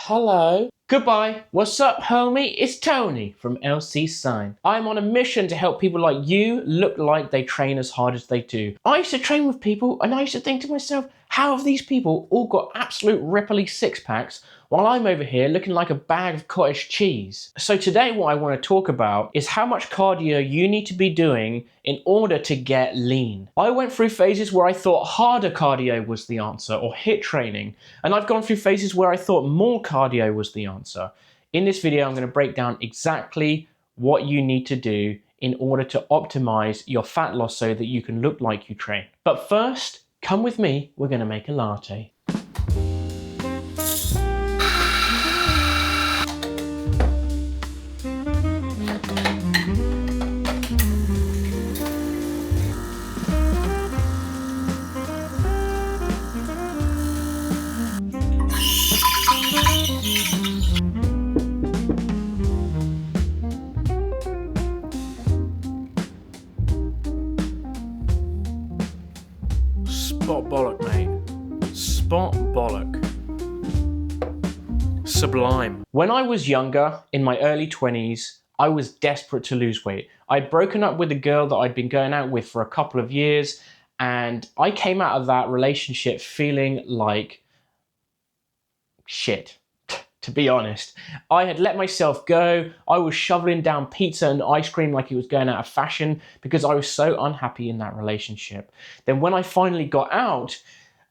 Hello. Goodbye. What's up, homie? It's Tony from LC Sign. I'm on a mission to help people like you look like they train as hard as they do. I used to train with people and I used to think to myself, how have these people all got absolute ripply six packs while I'm over here looking like a bag of cottage cheese? So today what I want to talk about is how much cardio you need to be doing in order to get lean. I went through phases where I thought harder cardio was the answer, or HIIT training, and I've gone through phases where I thought more cardio was the answer. In this video, I'm going to break down exactly what you need to do in order to optimize your fat loss so that you can look like you train. But first, come with me, we're going to make a latte. Spot bollock, mate. Spot bollock. Sublime. When I was younger, in my early 20s, I was desperate to lose weight. I'd broken up with a girl that I'd been going out with for a couple of years, and I came out of that relationship feeling like shit. To be honest, I had let myself go. I was shoveling down pizza and ice cream like it was going out of fashion because I was so unhappy in that relationship. Then when I finally got out,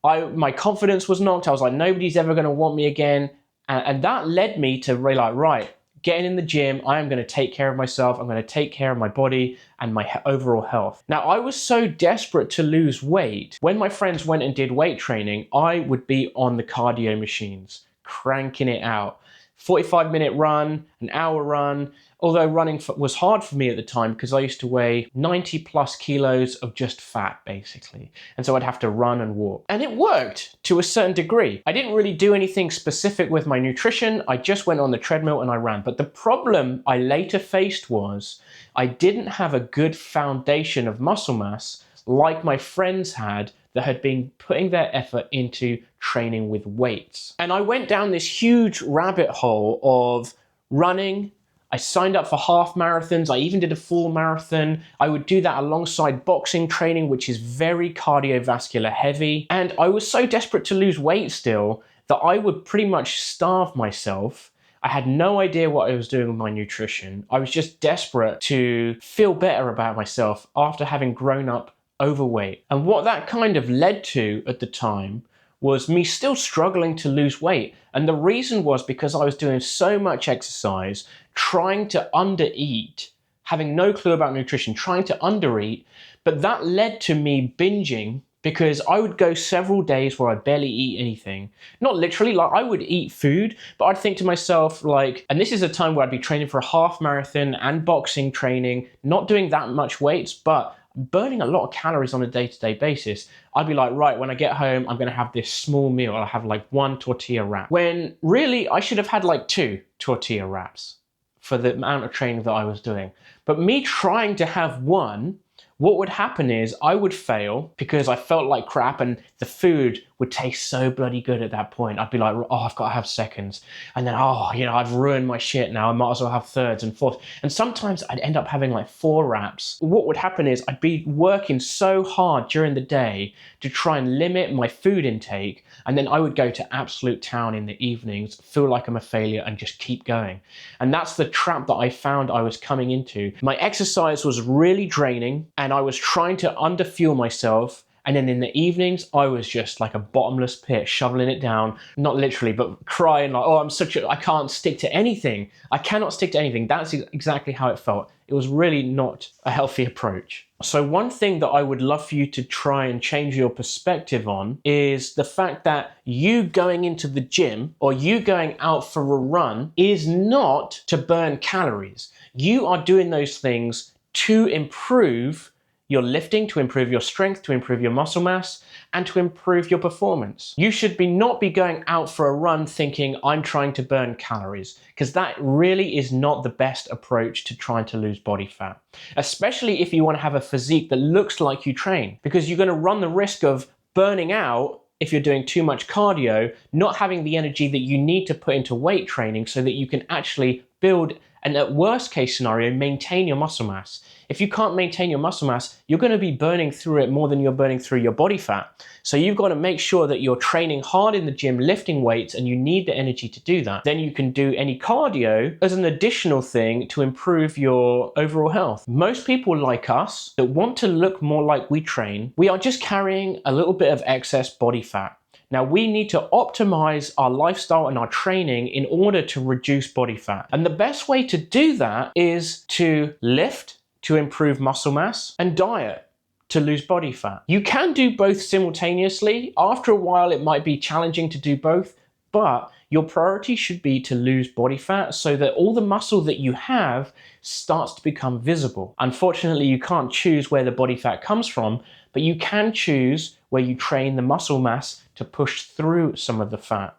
my confidence was knocked. I was like, nobody's ever going to want me again. And that led me to realize, right, getting in the gym, I am going to take care of myself. I'm going to take care of my body and my overall health. Now, I was so desperate to lose weight. When my friends went and did weight training, I would be on the cardio machines, cranking it out. 45-minute run, an hour run, although running was hard for me at the time because I used to weigh 90 plus kilos of just fat, basically. And so I'd have to run and walk. And it worked to a certain degree. I didn't really do anything specific with my nutrition. I just went on the treadmill and I ran. But the problem I later faced was I didn't have a good foundation of muscle mass like my friends had that had been putting their effort into training with weights. And I went down this huge rabbit hole of running. I signed up for half marathons. I even did a full marathon. I would do that alongside boxing training, which is very cardiovascular heavy. And I was so desperate to lose weight still that I would pretty much starve myself. I had no idea what I was doing with my nutrition. I was just desperate to feel better about myself after having grown up overweight. And what that kind of led to at the time was me still struggling to lose weight. And the reason was because I was doing so much exercise, trying to undereat, having no clue about nutrition, trying to undereat. But that led to me binging because I would go several days where I barely eat anything. Not literally, like I would eat food, but I'd think to myself like, and this is a time where I'd be training for a half marathon and boxing training, not doing that much weights, but burning a lot of calories on a day-to-day basis. I'd be like, right, when I get home, I'm gonna have this small meal. I'll have like one tortilla wrap. When really I should have had like 2 tortilla wraps for the amount of training that I was doing. But me trying to have one, what would happen is I would fail because I felt like crap and the food would taste so bloody good at that point. I'd be like, oh, I've got to have seconds. And then, oh, I've ruined my shit now. I might as well have thirds and fourths. And sometimes I'd end up having like 4 wraps. What would happen is I'd be working so hard during the day to try and limit my food intake. And then I would go to absolute town in the evenings, feel like I'm a failure and just keep going. And that's the trap that I found I was coming into. My exercise was really draining and I was trying to underfuel myself. And then in the evenings, I was just like a bottomless pit, shoveling it down, not literally, but crying like, oh, I can't stick to anything. I cannot stick to anything. That's exactly how it felt. It was really not a healthy approach. So one thing that I would love for you to try and change your perspective on is the fact that you going into the gym or you going out for a run is not to burn calories. You are doing those things to improve your lifting, to improve your strength, to improve your muscle mass, and to improve your performance. You should not be going out for a run thinking, I'm trying to burn calories, because that really is not the best approach to trying to lose body fat, especially if you want to have a physique that looks like you train, because you're going to run the risk of burning out if you're doing too much cardio, not having the energy that you need to put into weight training so that you can actually build and, at worst case scenario, maintain your muscle mass. If you can't maintain your muscle mass, you're going to be burning through it more than you're burning through your body fat. So you've got to make sure that you're training hard in the gym, lifting weights, and you need the energy to do that. Then you can do any cardio as an additional thing to improve your overall health. Most people like us that want to look more like we train, we are just carrying a little bit of excess body fat. Now, we need to optimize our lifestyle and our training in order to reduce body fat. And the best way to do that is to lift, to improve muscle mass, and diet to lose body fat. You can do both simultaneously. After a while, it might be challenging to do both, but your priority should be to lose body fat so that all the muscle that you have starts to become visible. Unfortunately, you can't choose where the body fat comes from, but you can choose where you train the muscle mass to push through some of the fat.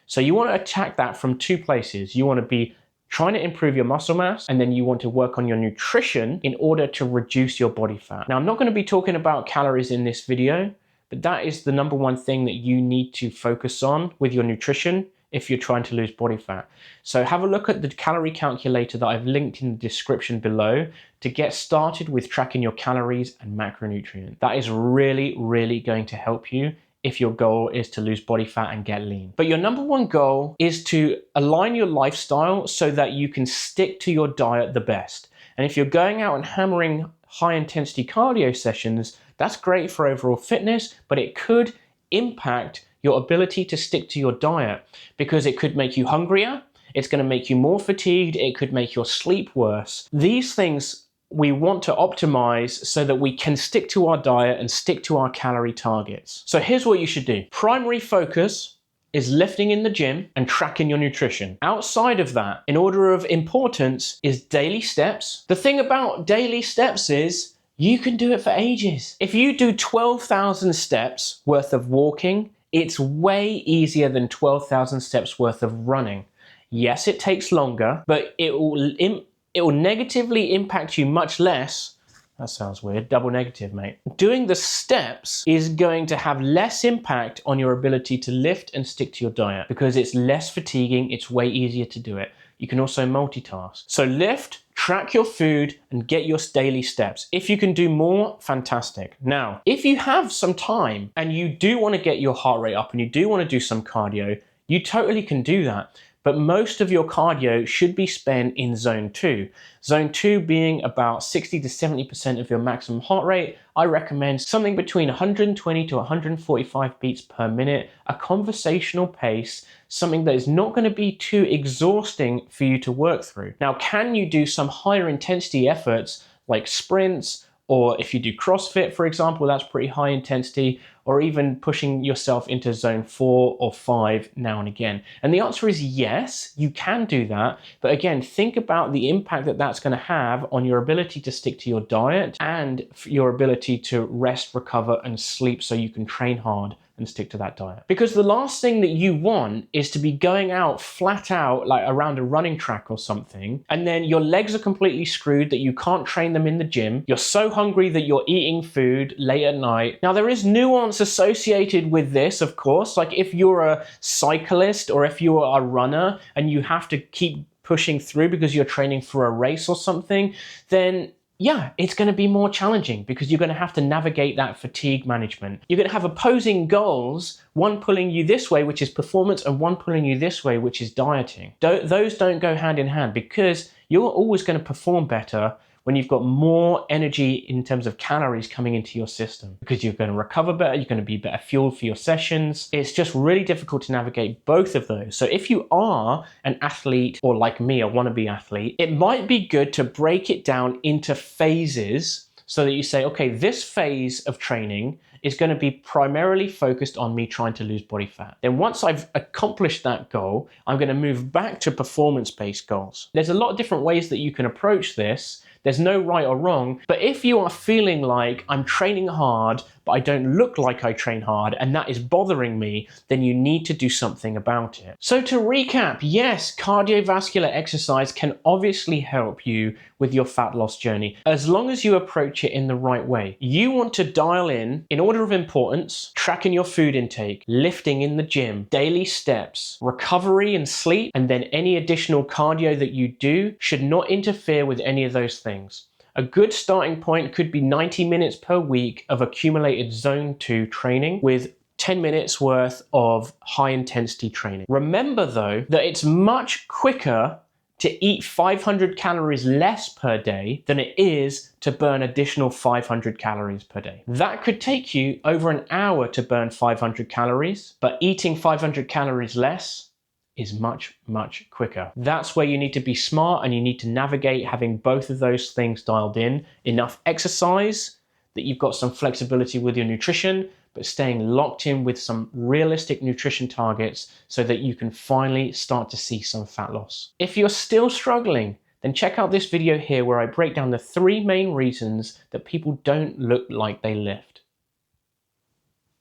So you want to attack that from two places. You want to be trying to improve your muscle mass, and then you want to work on your nutrition in order to reduce your body fat. Now, I'm not going to be talking about calories in this video, but that is the number one thing that you need to focus on with your nutrition if you're trying to lose body fat. So have a look at the calorie calculator that I've linked in the description below to get started with tracking your calories and macronutrients. That is really, really going to help you if your goal is to lose body fat and get lean. But your number one goal is to align your lifestyle so that you can stick to your diet the best. And if you're going out and hammering high intensity cardio sessions, that's great for overall fitness, but it could impact your ability to stick to your diet because it could make you hungrier, it's going to make you more fatigued, it could make your sleep worse. These things we want to optimize so that we can stick to our diet and stick to our calorie targets. So here's what you should do. Primary focus is lifting in the gym and tracking your nutrition. Outside of that, in order of importance, is daily steps. The thing about daily steps is you can do it for ages. If you do 12,000 steps worth of walking, it's way easier than 12,000 steps worth of running. Yes, it takes longer, but it will negatively impact you much less. That sounds weird, double negative, mate. Doing the steps is going to have less impact on your ability to lift and stick to your diet because it's less fatiguing, it's way easier to do it. You can also multitask. So lift, track your food, and get your daily steps. If you can do more, fantastic. Now, if you have some time and you do want to get your heart rate up and you do want to do some cardio, you totally can do that. But most of your cardio should be spent in zone 2. Zone 2 being about 60 to 70% of your maximum heart rate. I recommend something between 120 to 145 beats per minute, a conversational pace, something that is not going to be too exhausting for you to work through. Now, can you do some higher intensity efforts like sprints, or if you do CrossFit, for example, that's pretty high intensity, or even pushing yourself into zone 4 or 5 now and again? And the answer is yes, you can do that. But again, think about the impact that that's going to have on your ability to stick to your diet and your ability to rest, recover, and sleep so you can train hard and stick to that diet. Because the last thing that you want is to be going out flat out, like around a running track or something, and then your legs are completely screwed that you can't train them in the gym. You're so hungry that you're eating food late at night. Now, there is nuance associated with this, of course. Like if you're a cyclist or if you're a runner and you have to keep pushing through because you're training for a race or something, then yeah, it's going to be more challenging because you're going to have to navigate that fatigue management. You're going to have opposing goals, one pulling you this way, which is performance, and one pulling you this way, which is dieting. Those don't go hand in hand because you're always going to perform better when you've got more energy in terms of calories coming into your system because you're going to recover better, you're going to be better fuel for your sessions. It's just really difficult to navigate both of those. So if you are an athlete or like me, a wannabe athlete, it might be good to break it down into phases so that you say, okay, this phase of training is going to be primarily focused on me trying to lose body fat. Then once I've accomplished that goal, I'm going to move back to performance-based goals. There's a lot of different ways that you can approach this There's no right or wrong. But if you are feeling like I'm training hard, but I don't look like I train hard, and that is bothering me, then you need to do something about it. So to recap, yes, cardiovascular exercise can obviously help you with your fat loss journey, as long as you approach it in the right way. You want to dial in order of importance, tracking your food intake, lifting in the gym, daily steps, recovery and sleep, and then any additional cardio that you do should not interfere with any of those things. A good starting point could be 90 minutes per week of accumulated zone 2 training with 10 minutes worth of high intensity training. Remember though, that it's much quicker to eat 500 calories less per day than it is to burn additional 500 calories per day. That could take you over an hour to burn 500 calories, but eating 500 calories less is much, much quicker. That's where you need to be smart, and you need to navigate having both of those things dialed in. Enough exercise that you've got some flexibility with your nutrition, but staying locked in with some realistic nutrition targets so that you can finally start to see some fat loss. If you're still struggling, then check out this video here where I break down the 3 main reasons that people don't look like they lift.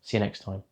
See you next time.